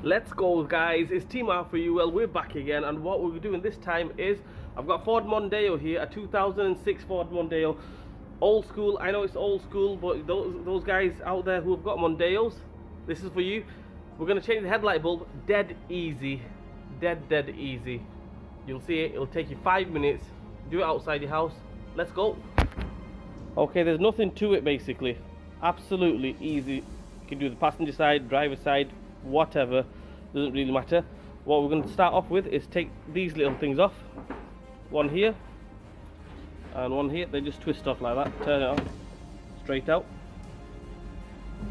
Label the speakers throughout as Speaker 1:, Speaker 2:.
Speaker 1: Let's go, guys. It's Team R for you. Well, we're back again, and what we're doing this time is I've got Ford Mondeo here, a 2006 Ford Mondeo, old school. I know it's old school, but those guys out there who have got Mondeos, this is for you. We're going to change the headlight bulb. Dead easy, dead easy. You'll see it. It'll take you 5 minutes. Do it outside your house. Let's go. Okay, there's nothing to it basically. Absolutely easy. You can do the passenger side, driver side, whatever, doesn't really matter. What we're going to start off with is take these little things off. One here and one here. They just twist off like that. Turn it on straight out.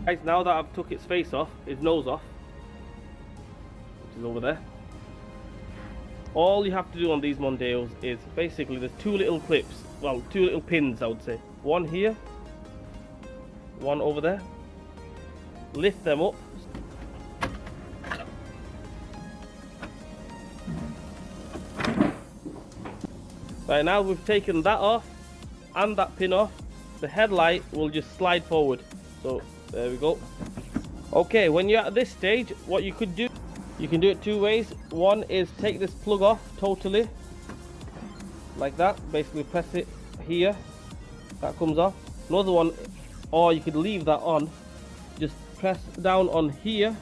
Speaker 1: Guys, now that I've took its face off, its nose off, which is over there, all you have to do on these Mondeos is basically there's two little clips, well, two little pins I would say. One here, one over there. Lift them up. Right, now we've taken that off and that pin off, the headlight will just slide forward. So there we go. Okay, when you're at this stage, what you could do, you can do it two ways. One is take this plug off totally, like that. Basically press it here, that comes off. Another one, or you could leave that on, just press down on here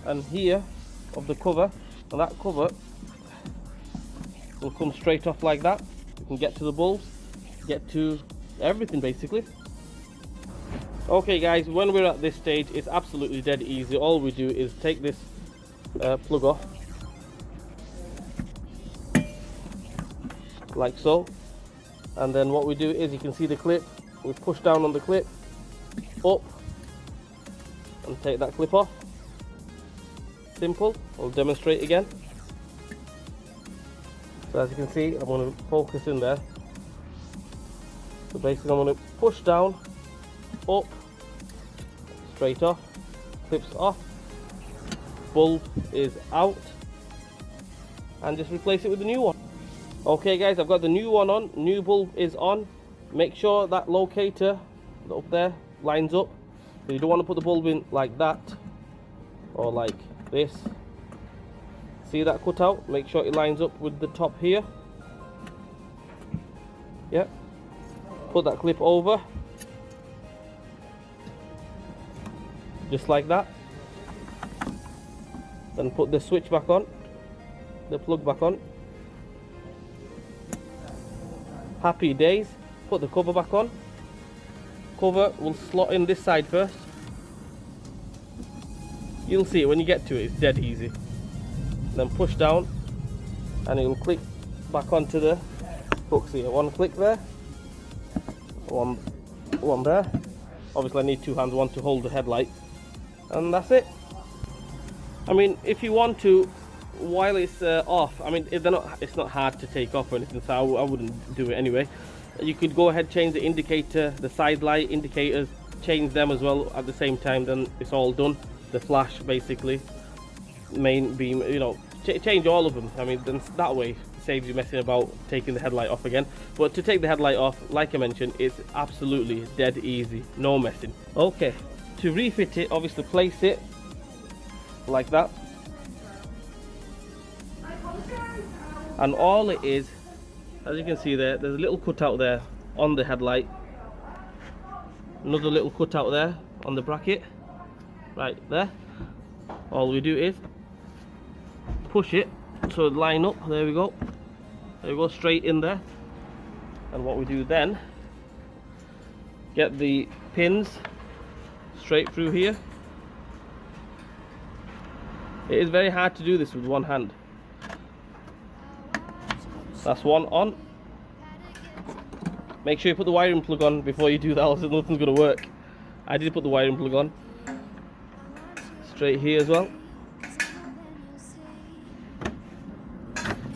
Speaker 1: and here of the cover, and that cover will come straight off like that. You can get to the bulbs, get to everything basically. Okay guys, when we're at this stage, it's absolutely dead easy. All we do is take this plug off, like so, and then what we do is, you can see the clip, we push down on the clip, up, and take that clip off. Simple. I'll demonstrate again. So as you can see, I'm going to focus in there. So basically I'm going to push down, up, straight off, clips off, bulb is out, and just replace it with the new one. Okay guys, I've got the new one on, new bulb is on. Make sure that locator up there lines up. So you don't want to put the bulb in like that or like this. See that cutout? Make sure it lines up with the top here. Yeah. Put that clip over. Just like that. Then put the switch back on. The plug back on. Happy days. Put the cover back on. Cover will slot in this side first. You'll see it when you get to it, it's dead easy. Then push down and it will click back onto the hooks here. One click there, one there. Obviously I need two hands, one to hold the headlight, and that's it. I mean, if you want to, while it's off, I mean, it's not hard to take off or anything, so I wouldn't do it anyway. You could go ahead, change the indicator, the side light indicators, change them as well at the same time, then it's all done. The flash basically, main beam, you know, change all of them. I mean, then that way it saves you messing about taking the headlight off again. But to take the headlight off, like I mentioned, it's absolutely dead easy, no messing. Okay, to refit it, obviously place it like that, and all it is, as you can see there's a little cutout there on the headlight, another little cutout there on the bracket right there. All we do is push it so it line up. There we go, straight in there. And what we do then, get the pins straight through here. It is very hard to do this with one hand. That's one on. Make sure you put the wiring plug on before you do that, else nothing's going to work. I did put the wiring plug on. Straight here as well.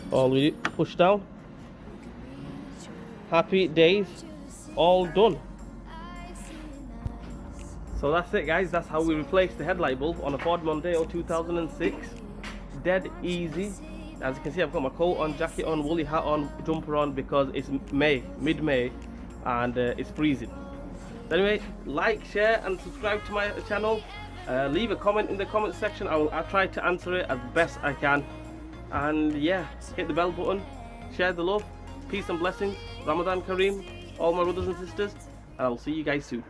Speaker 1: All we do, push down. Happy days, all done. So that's it guys, that's how we replaced the headlight bulb on a Ford Mondeo 2006. Dead easy. As you can see, I've got my coat on, jacket on, woolly hat on, jumper on, because it's May, mid-May, and it's freezing. So anyway, like, share and subscribe to my channel. Leave a comment in the comment section. I'll try to answer it as best I can. And yeah, hit the bell button, share the love, peace and blessings, Ramadan Kareem, all my brothers and sisters, and I'll see you guys soon.